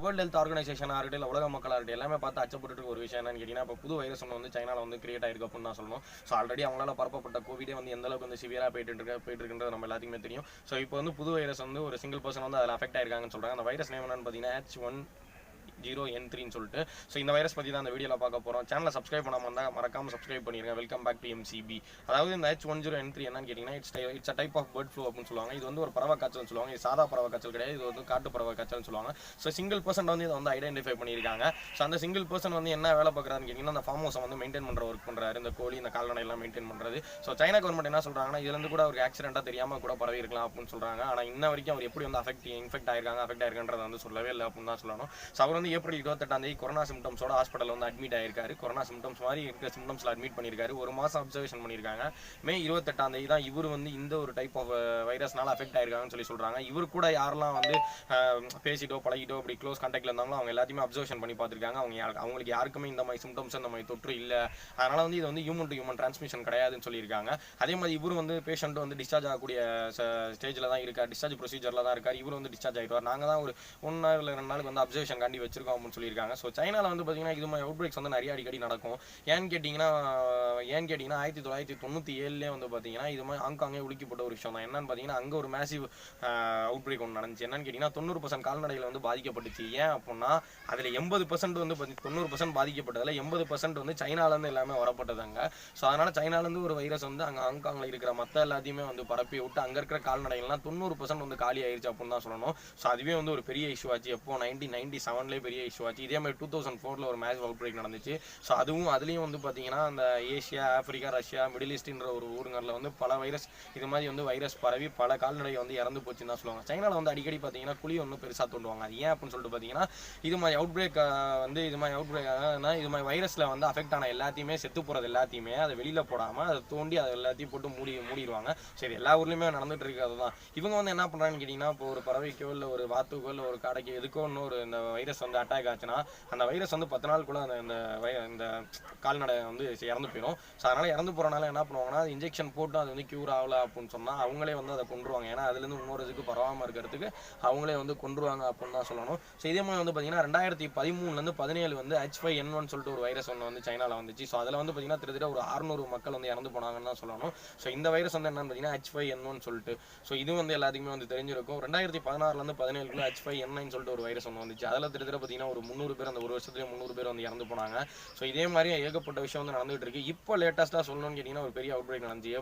World health ஆர்கனைசேஷனாக இருக்கட்டும் இல்லை உலக மக்களாக இருக்கட்டும் எல்லாமே பார்த்து அச்சப்பட்டு ஒரு விஷயம் என்னன்னு கேட்டிங்கன்னா இப்போ புது வைரஸ் ஒன்று வந்து சைனாவில் வந்து கிரியேட் ஆயிருக்கு அப்படின்னு தான் சொல்லணும். ஸோ ஆல்ரெடி அவங்களால பரப்பப்பட்ட கோவிடே வந்து எந்த அளவுக்கு வந்து சிவியராக போயிட்டு இருக்குன்றது நம்ம எல்லாத்துக்குமே தெரியும். ஸோ இப்போ வந்து புது வைரஸ் வந்து ஒரு சிங்கிள் பர்சன் வந்து அதில் அஃபெக்ட் ஆயிருக்காங்கன்னு சொல்கிறாங்க. அந்த வைரஸ் நேம் என்னன்னு பார்த்தீங்கன்னா H1N3ன்னு சொல்லிட்டு. ஸோ இந்த வைரஸ் பற்றி தான் அந்த வீடியோவில் பார்க்க போகிறோம். சேனலை சப்ஸ்கிரைப் பண்ணாமல் இருந்தால் மறக்காமல் சப்ஸ்கிரைப் பண்ணிடுங்க. Welcome back to MCB. அதாவது இந்த H1N3 என்னன்னு கேட்டிங்கன்னா it's a type of bird flu அப்படின்னு சொல்லுவாங்க. இது வந்து ஒரு பறவை காய்ச்சல்னு சொல்லுவாங்க. இது சாதா பறவை காய்ச்சல் கிடையாது, இது வந்து காட்டு பறவை காய்ச்சல்னு சொல்லுவாங்க. ஸோ சிங்கிள் பர்சன் வந்து இதை வந்து ஐடென்டிஃபை பண்ணியிருக்காங்க. ஸோ அந்த சிங்கிள் பர்சன் வந்து என்ன வேலை பார்க்குறாருன்னு கேட்டிங்கன்னா அந்த ஃபார்ம் ஹவுஸை வந்து மெயின்டைன் பண்ணுற ஒர்க் பண்ணுறாரு. இந்த கோழி இந்த கால்நடை எல்லாம் மெயின்டைன் பண்ணுறது. ஸோ சைனா கவர்மெண்ட் என்ன சொல்கிறாங்கன்னா இதுலேருந்து கூட அவருக்கு ஆக்சிடென்ட்டாக தெரியாமல் கூட பரவி இருக்கலாம் அப்படின்னு சொல்கிறாங்க. ஆனால் இன்ன வரைக்கும் அவர் எப்படி வந்து இன்ஃபெக்ட் ஆயிருக்குன்றதை வந்து சொல்லவே இல்லை அப்படின்னு தான் சொல்லணும். ஸோ அவர் வந்து ஏப்ரல் 28 கொரோனா சிம்டம்ஸோட ஹாஸ்பிட்டல் வந்து அட்மிட் ஆயிருக்காரு. கொரோனா சிம்டம்ஸ் மாதிரி இருக்கிற சிம்டம்ஸ்ல அட்மிட் பண்ணியிருக்காரு. ஒரு மாதம் அப்சர்வேஷன் பண்ணியிருக்காங்க. மே 28 தான் இவர் வந்து இந்த ஒரு டைப் ஆஃப் வைரஸ்னால அஃபெக்ட் ஆயிருக்காங்கன்னு சொல்றாங்க. இவர் கூட யாரெல்லாம் வந்து பேசிட்டோ பழகிட்டோ அப்படி க்ளோஸ் கான்டாக்ட்ல இருந்தாங்களோ அவங்க எல்லாத்தையுமே அப்சர்வேஷன் பண்ணி பார்த்துருக்காங்க. அவங்களுக்கு யாருக்குமே இந்த மாதிரி சிம்டம்ஸ் இந்த மாதிரி தொற்று இல்லை. அதனால வந்து இது வந்து ஹியூமன் டு ஹியூமன் டிரான்ஸ்மிஷன் கிடையாதுன்னு சொல்லியிருக்காங்க. அதே மாதிரி இவர் வந்து பேஷண்ட் வந்து டிஸ்சார்ஜ் ஆகக்கூடிய ஸ்டேஜில் தான் இருக்கார், டிஸ்சார்ஜ் ப்ரொசீஜரில் தான் இருக்கார். இவர் வந்து டிஸ்சார்ஜ் ஆகிடுவார். நாங்கள் தான் ஒரு 1 நாள் இல்லை 2 நாளுக்கு வந்து அப்சர்வேஷன் காண்டி வச்சிருக்கோம் அப்படின்னு சொல்லியிருக்காங்க. ஸோ சைனாவில் வந்து பார்த்தீங்கன்னா இது மாதிரி அவுட் பிரேக்ஸ் வந்து நிறைய அடிக்கடி நடக்கும். ஏன்னு கேட்டிங்கன்னா 1997 வந்து பார்த்தீங்கன்னா இது மாதிரி ஹாங்காங்கே உலுக்கிப்பட்ட ஒரு விஷயம் தான். என்னன்னு பார்த்தீங்கன்னா அங்கே ஒரு மேசிவ் அவுட் பிரேக் ஒன்று நடந்துச்சு. என்னன்னு கேட்டிங்கன்னா 90% கால்நடைகள் வந்து பாதிக்கப்பட்டுச்சு. ஏன் அப்படின்னா அதில் 80% வந்து 90% பாதிக்கப்பட்டதில் 80% வந்து சைனாலேருந்து எல்லாமே வரப்பட்டதாங்க. ஸோ அதனால் சைனாலேருந்து ஒரு வைரஸ் வந்து அங்கே ஹாங்காங்கில் இருக்கிற மற்ற எல்லாத்தையுமே வந்து பரப்பி விட்டு அங்கே இருக்கிற கால்நடைகள்லாம் 90% வந்து காலி ஆயிடுச்சு அப்படின்னு தான் சொல்லணும். ஸோ அதுவே வந்து ஒரு பெரிய இஷ்யூ ஆச்சு. எப்போ 1997 பெரிய இஷ்யூ ஆச்சு. இதே மாதிரி 2004 ஒரு மேசிவ் அவுட் பிரேக் நடந்துச்சு. ஸோ அதுலேயும் வந்து பார்த்தீங்கன்னா அந்த ஏஷியா, ஆப்பிரிக்கா, ரஷ்யா, மிடில் ஈஸ்ட்ன்ற ஒரு ஊருங்களில் வந்து பல வைரஸ் இது மாதிரி வந்து வைரஸ் பரவி பல கால்நடை வந்து இறந்து போச்சுன்னு தான் சொல்லுவாங்க. சைனாவில் வந்து அடிக்கடி பார்த்தீங்கன்னா குழி ஒன்றும் பெருசாக தோண்டுவாங்க. அது ஏன் அப்படின்னு சொல்லிட்டு பார்த்தீங்கன்னா இது மாதிரி அவுட் பிரேக் வந்து இது மாதிரி வைரஸில் வந்து அஃபெக்ட் ஆன எல்லாத்தையுமே செத்து போகிறது எல்லாத்தையுமே அதை வெளியில் போடாமல் அதை தோண்டி அதை எல்லாத்தையும் போட்டு மூடிடுவாங்க. சரி, எல்லா ஊர்லேயுமே நடந்துட்டு இருக்கிறது தான். இவங்க வந்து என்ன பண்ணுறாங்கன்னு கேட்டிங்கன்னா இப்போ ஒரு பறவைக்கோ இல்லை ஒரு வாத்துக்கோ இல்லை ஒரு காடைக்கோ எதுக்கோ இன்னொரு இந்த வைரஸ் வந்து அட்டாக் ஆச்சுன்னா அந்த வைரஸ் வந்து 10 நாளுக்குள்ள இந்த கால்நடை வந்து இறந்து போயிடும். ஸோ அதனால் இறந்து போகிறனால என்ன பண்ணுவாங்கன்னா இன்ஜெக்ஷன் போட்டு அது வந்து க்யூர் ஆகலை அப்படின்னு சொன்னால் அவங்களே வந்து அதை கொண்டுருவாங்க. ஏன்னா அதுலேருந்து இன்னொரு இதுக்கு பரவாமல் இருக்கிறதுக்கு அவங்களே வந்து கொண்டுருவாங்க அப்படின்னு தான் சொல்லணும். ஸோ இதே மாதிரி வந்து பார்த்தீங்கன்னா 2013 17 வந்து H5N1 சொல்லிட்டு ஒரு வைரஸ் ஒன்று வந்து சைனாவில் வந்துச்சு. ஸோ அதில் வந்து பார்த்தீங்கன்னா கிட்டத்தட்ட ஒரு 600 மக்கள் வந்து இறந்து போனாங்கன்னு தான் சொல்லணும். ஸோ இந்த வைரஸ் வந்து என்னன்னு பார்த்தீங்கன்னா H5N1 சொல்லிட்டு. ஸோ இது வந்து எல்லாத்துக்குமே வந்து தெரிஞ்சிருக்கும். 2016 17 H5N9 சொல்லிட்டு ஒரு வைரஸ் ஒன்று வந்துச்சு. அதில் கிட்டத்தட்ட பார்த்தீங்கன்னா ஒரு 300 பேர் அந்த ஒரு வருஷத்துலேயே 300 பேர் வந்து இறந்து போனாங்க. ஸோ இதே மாதிரி ஏகப்பட்ட விஷயம் வந்து நடந்துகிட்டு இருக்கு. இப்போ லேட்டஸ்ட்டாக சொல்லணும்னு கேட்டிங்கன்னா ஒரு பெரிய அவுட் பிரேக் நடந்துச்சு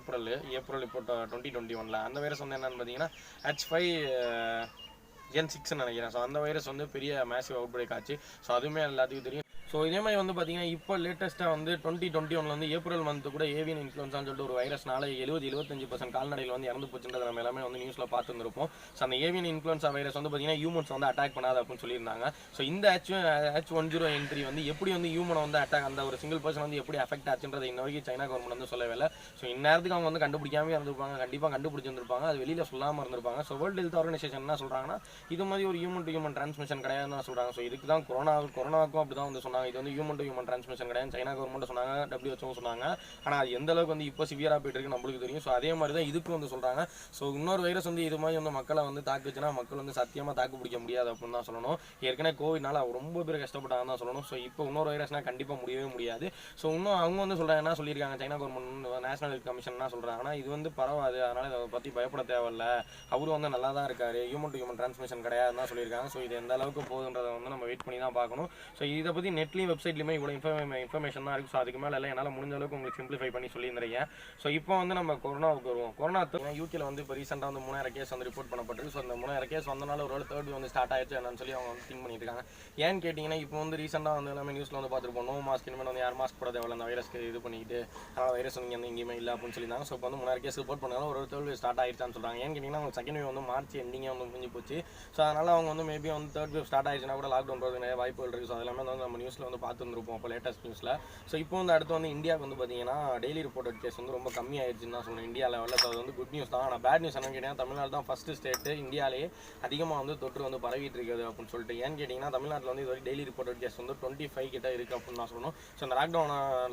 ஏப்ரல் இப்போ 2021. அந்த வைரஸ் வந்து என்னன்னு பார்த்தீங்கன்னா H5N6 நினைக்கிறேன். ஸோ அந்த வைரஸ் வந்து பெரிய மேசிவ் அவுட் பிரேக் ஆச்சு. ஸோ அதுவுமே எல்லாத்துக்கும் தெரியும். ஸோ இதே மாதிரி வந்து பார்த்தீங்கன்னா இப்போ லேட்டஸ்ட்டாக வந்து 2021 வந்து ஏப்ரல் மந்த்து கூட ஏவியன் இன்ஃப்ளூயன்ஸான்னு சொல்லிட்டு ஒரு வைரஸ்னால 70-75% கால்நடைகள் வந்து இறந்து போச்சுன்றது நம்ம எல்லாமே வந்து நியூஸில் பார்த்துருந்துருப்போம். ஸோ அந்த ஏவியன் இன்ஃப்ளூயன்ஸா வைரஸ் வந்து பார்த்தீங்கன்னா ஹியூமன்ஸ் வந்து அட்டாக் பண்ணாது அப்படின்னு சொல்லியிருந்தாங்க. ஸோ இந்த H1N3 வந்து எப்படி வந்து ஹியூமனை வந்து அட்டாக் அந்த ஒரு சிங்கிள் பர்சன் வந்து எப்படி அஃபெக்ட் ஆச்சுன்றது இன்ன வரைக்கும் சைனா கவர்மெண்ட் வந்து சொல்லவே இல்லை. ஸோ இந்நேரத்துக்கு அவங்க வந்து கண்டுபிடிக்காமே இருந்திருப்பாங்க, கண்டிப்பாக கண்டுபிடிச்சிருந்திருப்பாங்க, அது வெளியில் சொல்லாமல் இருந்திருப்பாங்க. ஸோ வேர்ல்டு ஹெல்த் ஆர்கனைசேஷன் என்ன சொல்கிறாங்கன்னா இது மாதிரி ஒரு ஹியூமன் டு ஹியூமன் டிரான்ஸ்மிஷன் கிடையாதுன்னு தான் சொல்கிறாங்க. ஸோ இதுக்கு தான் கொரோனாவுக்கும் அப்படி தான் வந்து சொன்னாங்க. இது வந்து ஹியூமன் டு ஹியூமன் டிரான்ஸ்மிஷன் கிடையாது. சைனா கவர்மெண்ட் சொன்னாங்க, WHO சொன்னாங்க. ஆனால் அது எந்த அளவுக்கு வந்து இப்போ சிவியராக போயிட்டு இருக்கு நம்மளுக்கு தெரியும். ஸோ அதே மாதிரி தான் இதுக்கும் வந்து சொல்கிறாங்க. ஸோ இன்னொரு வைரஸ் வந்து இது மாதிரி வந்து மக்களை வந்து தாக்குச்சுன்னா மக்கள் வந்து சத்தியமாக தாக்கு பிடிக்க முடியாது அப்படின்னு தான் சொல்லணும். ஏற்கனவே கோவிட்னால ரொம்ப பேர் கஷ்டப்பட்டாங்கன்னு தான் சொல்லணும். ஸோ இப்போ இன்னொரு வைரஸ்னால் கண்டிப்பாக முடியவே முடியாது. ஸோ இன்னும் அவங்க வந்து சொல்கிறாங்க, என்ன சொல்லியிருக்காங்க China government national health commission என்ன சொல்கிறாங்கன்னா இது வந்து பரவாது, அதனால் இதை பற்றி பயப்பட தேவையில்ல, அவரும் வந்து நல்லா தான் இருக்காரு, ஹியூமன் டு ஹியூமன் டிரான்ஸ்மிஷன் கிடையாதுன்னு தான் சொல்லியிருக்காங்க. ஸோ இது எந்த அளவுக்கு போகுதுன்றதை வந்து நம்ம வெயிட் பண்ணி தான் பார்க்கணும். ஸோ இதை பற்றி நெட்லையும் வெப்சைட்லையுமே இவ்வளோ இன்ஃபர்மேஷன் தான் இருக்குது. ஸோ அதுக்கு மேலே என்னால் முடிஞ்ச அளவுக்கு உங்களுக்கு சிம்பிளிஃபை பண்ணி சொல்லியிருந்தேன். ஸோ இப்போ வந்து நம்ம கொரோனாவுக்கு வருவோம். கொரோனா யூகேல வந்து இப்போ ரீசெண்டாக வந்து 3000 கேஸ் வந்து ரிப்போர்ட் பண்ணப்பட்டிருக்கு. ஸோ அந்த 3000 கேஸ் வந்தனால ஒரு தேர்ட் வந்து ஸ்டார்ட் ஆயிடுச்சு என்னன்னு சொல்லி அவங்க வந்து திங்க் பண்ணிட்டு இருக்காங்க. ஏன்னு கேட்டிங்கன்னா இப்போ வந்து ரீசெண்டாக வந்து எல்லாமே நியூஸில் வந்து பார்த்துருப்போம், நோ மாஸ்க் இனிமேல் வந்து யார் மாஸ்க் போட தேவையில்ல, அந்த வைரஸ்க்கு இது பண்ணிட்டு அதனால் வைரஸ் வந்து எங்கேயுமே இல்லை அப்படின்னு சொல்லியிருந்தாங்க. ஸோ இப்போ வந்து 3000 கேஸ் ரிப்போர்ட் பண்ணாலும் ஒரு தேர்ட் ஸ்டார்ட் ஆயிடுச்சான்னு சொல்கிறாங்க. ஏன்னு கேட்டிங்கன்னா அவங்க செகண்ட் வேவ் வந்து மார்ச் எண்டிங்கே வந்து முடிஞ்சு போச்சு. ஸோ அதனால் அவங்க வந்து மேபி வந்து தேர்ட் வேவ் ஸ்டார்ட் ஆயிடுச்சுன்னா கூட லாக்டவுன் போகிறது நிறைய வாய்ப்புகள் இருக்குது. ஸோ அதெல்லாமே வந்து நம்ம நியூஸில் நியூஸில் வந்து பார்த்துருந்துருப்போம் அப்போ லேட்டஸ்ட் நியூஸில். ஸோ இப்போ வந்து அடுத்து வந்து இந்தியாவுக்கு வந்து பார்த்தீங்கன்னா டெய்லி ரிப்போர்ட்டட் கேஸ் வந்து ரொம்ப கம்மியாயிருச்சுன்னு தான் சொல்லணும் இந்தியா லெவலில். ஸோ அது வந்து குட் நியூஸ் தான். ஆனால் பேட் நியூஸ் என்னன்னு கேட்டிங்கன்னா தமிழ்நாடு தான் ஃபஸ்ட்டு ஸ்டேட்டு இந்தியாவிலேயே அதிகமாக வந்து தொற்று வந்து பரவிட்டு இருக்குது அப்படின்னு சொல்லிட்டு. ஏன்னு கேட்டிங்கன்னா தமிழ்நாட்டில் வந்து இது வரைக்கும் டெய்லி ரிப்போர்ட்டட் கேஸ் வந்து 25 கிட்ட இருக்குது அப்படின்னு தான் சொல்லணும். ஸோ அந்த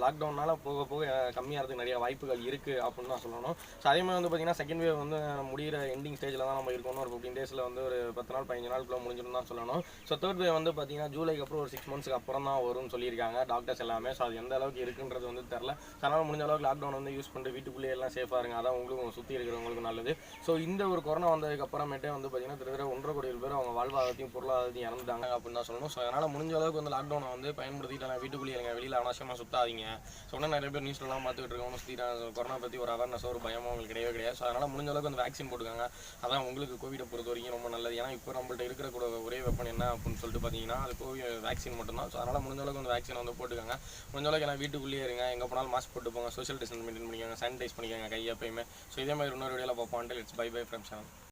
லாக்டவுனால் போக போக கம்மியாகிறதுக்கு நிறைய வாய்ப்புகள் இருக்குது அப்படின்னு தான் சொல்லணும். ஸோ அதே மாதிரி வந்து பார்த்தீங்கன்னா செகண்ட் வேவ் வந்து முடிகிற எண்டிங் ஸ்டேஜில் தான் நம்ம இருக்கணும். ஒரு 15 டேஸில் வந்து ஒரு 10 நாள் 15 நாளுக்குள்ள முடிஞ்சிடும் தான் சொல்லணும். ஸோ தேர்ட் வேவ் வந்து பார்த்தீங்கன்னா ஜூலைக்கு அப்புறம் ஒரு 6 மந்த்ஸ்க்கு அப்புறம் தான் வரும்னு சொல்லியிருக்காங்க டாக்டர்ஸ் எல்லாமே. ஸோ அது எந்த அளவுக்கு இருக்குன்றது வந்து தெரில. அதனால் முடிஞ்ச அளவுக்கு லாக்டவுன் வந்து யூஸ் பண்ணிட்டு வீட்டுக்குள்ளேயே எல்லாம் சேஃபாக இருங்க. அதான் உங்களுக்கும் சுற்றி இருக்கிறவங்களுக்கு நல்லது. ஸோ இந்த ஒரு கொரோனா வந்ததுக்கு அப்புறமேட்டே வந்து பார்த்தீங்கன்னா கிட்டத்தட்ட 1.5 கோடி பேர் அவங்க வாழ்வாதாரத்தையும் பொருளாதாரத்தையும் இறந்துட்டாங்க அப்படின்னு தான் சொல்லணும். ஸோ அதனால் முடிஞ்ச அளவுக்கு வந்து லாக்டவுனை வந்து பயன்படுத்திட்டு வீட்டுக்குள்ளேயே இருங்க, வெளியில் அனாவசியமாக சுத்தாதீங்க. சொன்னால் நிறைய பேர் நியூஸ்லாம் பார்த்துட்டு இருக்கவங்க சுற்றிட்டாங்க. கொரோனா பற்றி ஒரு அவேர்னஸ் ஒரு பயமும் உங்களுக்கு கிடையவே கிடையாது. ஸோ அதனால் முடிஞ்ச அளவுக்கு வந்து வேக்சின் போட்டுக்காங்க. அதான் உங்களுக்கு கோவிடை பொறுத்த வரைக்கும் ரொம்ப நல்லது. ஏன்னா இப்போ நம்மள்ட்ட இருக்கிற கூட ஒரே வெப்பன் என்ன அப்படின்னு சொல்லிட்டு பார்த்தீங்கன்னா அது கோவிட் வேக்சின் மட்டும்தான். ஸோ அதனால் முடிஞ்ச அளவுக்கு வந்து வேக்சின் வந்து போட்டுக்காங்க. முடிஞ்ச அளவுக்கு எல்லாம் வீட்டுக்குள்ளேயே இருங்க, எங்கே போனாலும் மாஸ்க் போட்டு போங்க, சோஷியல் டிஸ்டன்ஸ் மெயின்டைன் பண்ணிக்கோங்க, சானிடைஸ் பண்ணிக்கோங்க கை எப்பயுமே. ஸோ இதே மாதிரி இன்னொரு வீடியோவில் பார்ப்போம். Until it's bye bye from Shannon.